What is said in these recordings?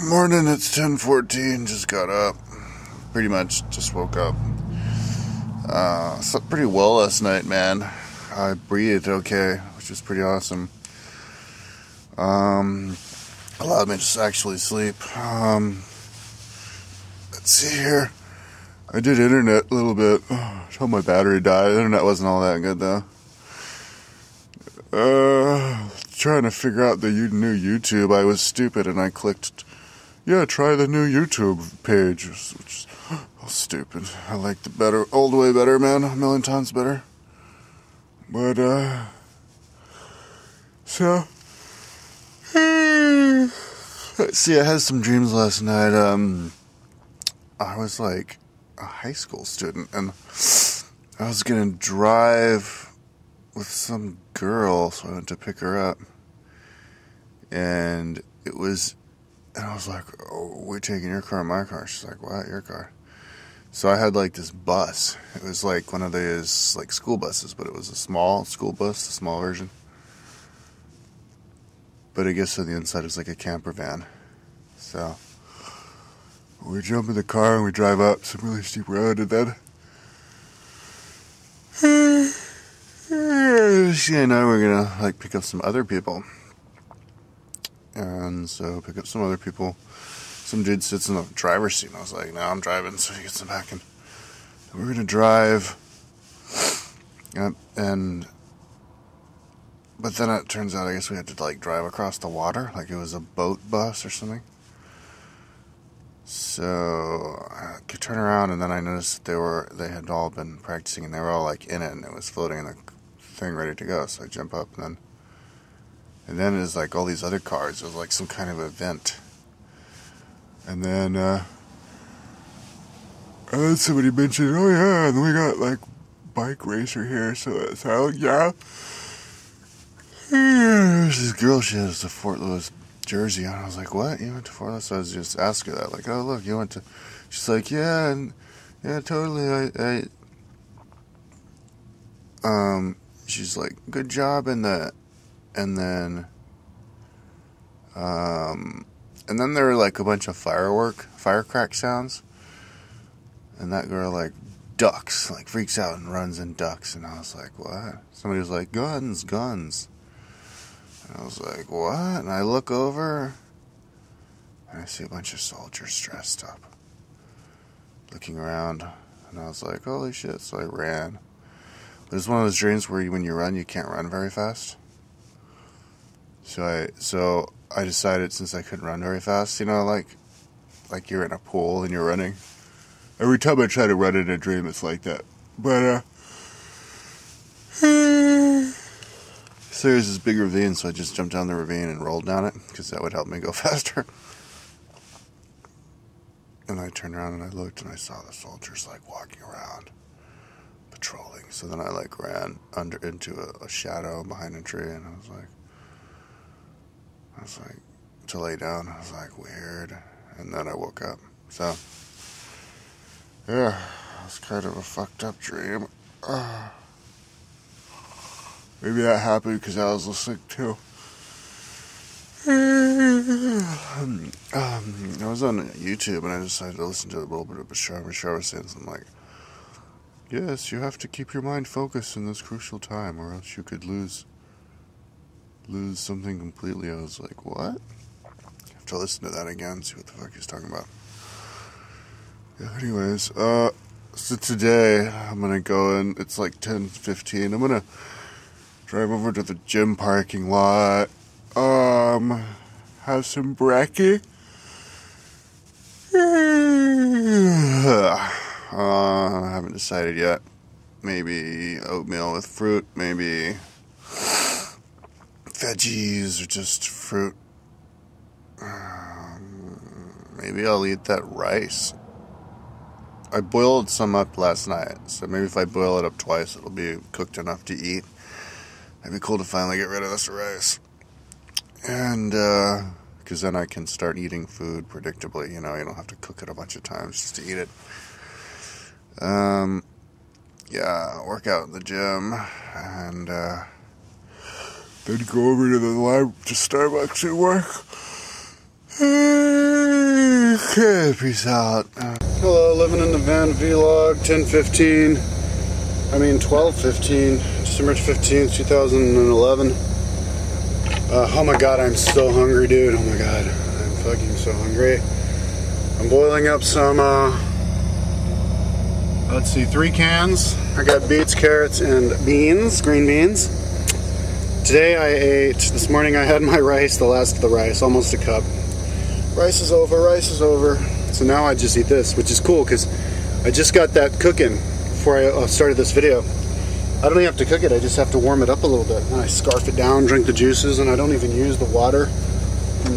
Morning, it's 10:14, just got up. Pretty much just woke up. Slept pretty well last night, man. I breathed okay, which was pretty awesome. Allowed me to just actually sleep. Let's see here. I did internet a little bit until my battery died. The internet wasn't all that good, though. Trying to figure out the new YouTube. I was stupid and I clicked, yeah, try the new YouTube page, which is stupid. I like the old way better, man. A million times better. But, so, see, I had some dreams last night. I was like a high school student, and I was gonna drive with some girl, so I went to pick her up, and I was like, oh, we're taking your car or my car? She's like, what, your car? So I had like this bus. It was like one of those like school buses, but it was a small school bus, the small version. But I guess on the inside it's like a camper van. So we jump in the car and we drive up some really steep road, and then she and I were gonna like pick up some other people. And so pick up some other people. Some dude sits in the driver's seat, and I was like, no, I'm driving, so he gets in the back, and we're gonna drive. But then it turns out I guess we had to like drive across the water, like it was a boat bus or something. So I could turn around, and then I noticed that they had all been practicing, and they were all like in it, and it was floating in the thing ready to go. So I jump up, and then it was like all these other cars. It was like some kind of event. And then somebody mentioned, oh yeah, and we got like bike racer here. So yeah. There's this girl, she has a Fort Lewis jersey on. I was like, what? You went to Fort Lewis? So I was just asking her that, like, oh look, you went to. She's like, yeah, yeah, totally. She's like, good job in that, and then there were like a bunch of firecrack sounds, and that girl like ducks, like freaks out and runs and ducks, and I was like, what? Somebody was like, guns, and I was like, what? And I look over, and I see a bunch of soldiers dressed up, looking around, and I was like, holy shit, so I ran. But it's one of those dreams where when you run, you can't run very fast. So I decided, since I couldn't run very fast, you know, like you're in a pool and you're running. Every time I try to run in a dream, it's like that. But, so there's this big ravine, so I just jumped down the ravine and rolled down it, because that would help me go faster. And I turned around and I looked, and I saw the soldiers, like, walking around, patrolling. So then I, like, ran into a shadow behind a tree, and I was like, to lay down. I was like, weird. And then I woke up. So, yeah, it was kind of a fucked up dream. Maybe that happened because I was listening to. I was on YouTube, and I decided to listen to a little bit of a show. Michelle was saying something like, yes, you have to keep your mind focused in this crucial time, or else you could lose something completely. I was like, what? I have to listen to that again, see what the fuck he's talking about. Yeah, anyways, so today I'm gonna go in, it's like 10:15, I'm gonna drive over to the gym parking lot, have some brekkie. I haven't decided yet. Maybe oatmeal with fruit, maybe veggies or just fruit. Maybe I'll eat that rice. I boiled some up last night, so maybe if I boil it up twice, it'll be cooked enough to eat. It'd be cool to finally get rid of this rice. And, because then I can start eating food predictably, you know, you don't have to cook it a bunch of times just to eat it. Yeah, work out in the gym, and, then go over to Starbucks and work. Okay, peace out. Hello, living in the van vlog, 12/15, December 15th, 2011. Oh my god, I'm so hungry, dude. Oh my god, I'm fucking so hungry. I'm boiling up some, let's see, 3 cans. I got beets, carrots, and beans, green beans. Today I ate, this morning I had my rice, the last of the rice, almost a cup. Rice is over. So now I just eat this, which is cool because I just got that cooking before I started this video. I don't even have to cook it, I just have to warm it up a little bit. And I scarf it down, drink the juices, and I don't even use the water in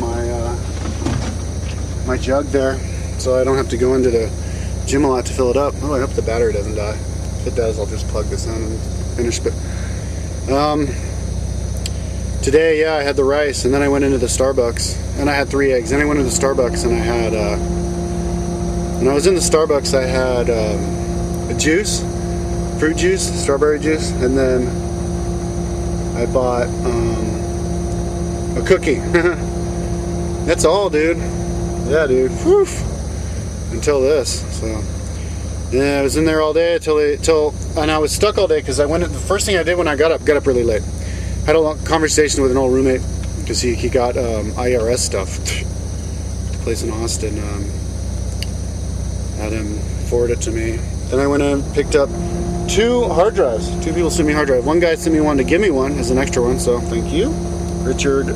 my jug there. So I don't have to go into the gym a lot to fill it up. Oh, I hope the battery doesn't die. If it does, I'll just plug this in and finish it. Today, yeah, I had the rice, and then I went into the Starbucks, and I had 3 eggs. Then I went into the Starbucks, and I had, when I was in the Starbucks, I had a juice, fruit juice, strawberry juice, and then I bought a cookie. That's all, dude. Yeah, dude. Whew. Until this, so yeah, I was in there all day and I was stuck all day because I went. The first thing I did when I got up really late. Had a long conversation with an old roommate because he got IRS stuff. Place in Austin. Had him forward it to me. Then I went in and picked up 2 hard drives. 2 people sent me hard drive. One guy sent me one to give me one as an extra one, so thank you, Richard.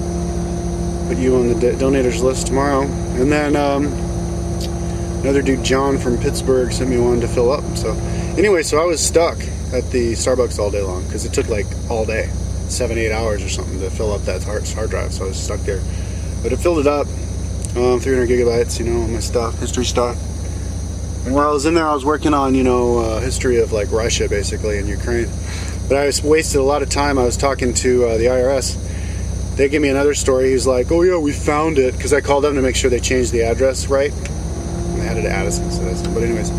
Put you on the donators list tomorrow. And then another dude, John from Pittsburgh, sent me one to fill up. So anyway, so I was stuck at the Starbucks all day long because it took like all day. 7-8 hours or something to fill up that hard drive, so I was stuck there. But it filled it up, 300 gigabytes, you know, all my stuff, history stuff. And while I was in there, I was working on, you know, history of like Russia, basically, and Ukraine. But I wasted a lot of time. I was talking to the IRS. They gave me another story. He was like, oh yeah, we found it, because I called them to make sure they changed the address right. And they added Addison, so that's, but anyways.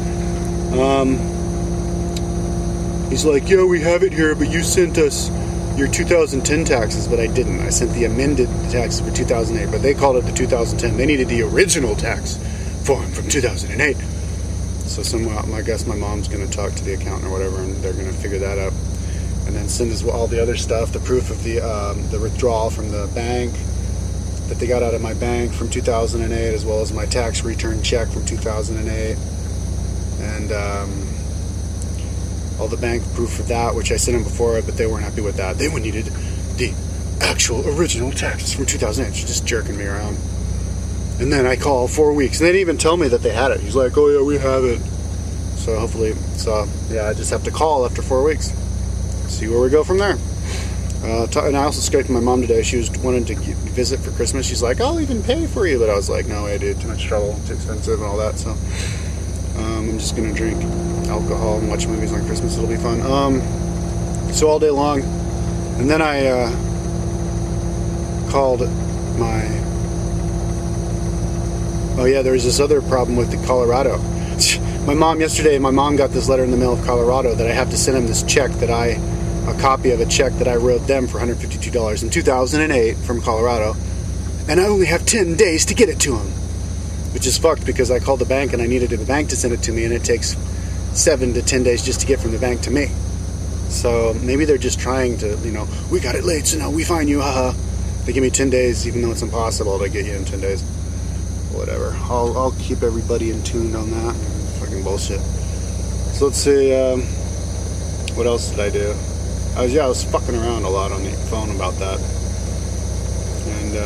He's like, yeah, we have it here, but you sent us your 2010 taxes, but I didn't. I sent the amended taxes for 2008, but they called it the 2010. They needed the original tax form from 2008. So I guess my mom's going to talk to the accountant or whatever, and they're going to figure that out. And then send us all the other stuff, the proof of the withdrawal from the bank that they got out of my bank from 2008, as well as my tax return check from 2008. And all the bank proof of that, which I sent them before, but they weren't happy with that. They needed the actual original taxes from 2008. She's just jerking me around. And then I call 4 weeks, and they didn't even tell me that they had it. He's like, oh yeah, we have it. So hopefully, yeah, I just have to call after 4 weeks. See where we go from there. And I also Skyped my mom today. She wanted to visit for Christmas. She's like, I'll even pay for you. But I was like, no way, dude, too much trouble, too expensive and all that. So I'm just going to drink alcohol and watch movies on Christmas. It'll be fun. So all day long. And then I called my... Oh yeah, there's this other problem with the Colorado. My mom got this letter in the mail of Colorado that I have to send him this check a copy of a check that I wrote them for $152 in 2008 from Colorado. And I only have 10 days to get it to him. Which is fucked because I called the bank and I needed the bank to send it to me, and it takes 7 to 10 days just to get from the bank to me. So maybe they're just trying to, you know, we got it late, so now we fine you, haha. They give me 10 days, even though it's impossible to get you in 10 days. Whatever. I'll keep everybody in tune on that. Fucking bullshit. So let's see, what else did I do? I was fucking around a lot on the phone about that. And,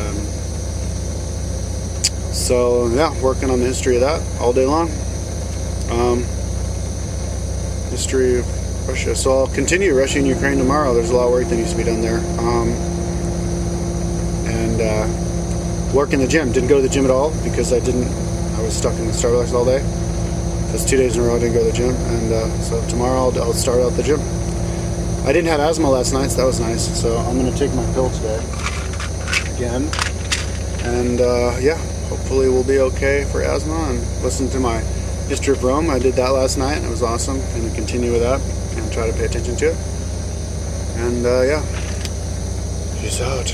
so, yeah, working on the history of that all day long. History of Russia. So I'll continue Russia and Ukraine tomorrow. There's a lot of work that needs to be done there. Work in the gym. Didn't go to the gym at all because I was stuck in the Starbucks all day. That's 2 days in a row I didn't go to the gym. And so tomorrow I'll start out the gym. I didn't have asthma last night, so that was nice. So I'm going to take my pill today. Again. And, yeah. Hopefully we'll be okay for asthma, and listen to my history of Rome. I did that last night, and it was awesome. I'm going to continue with that and try to pay attention to it. And, yeah. Peace out.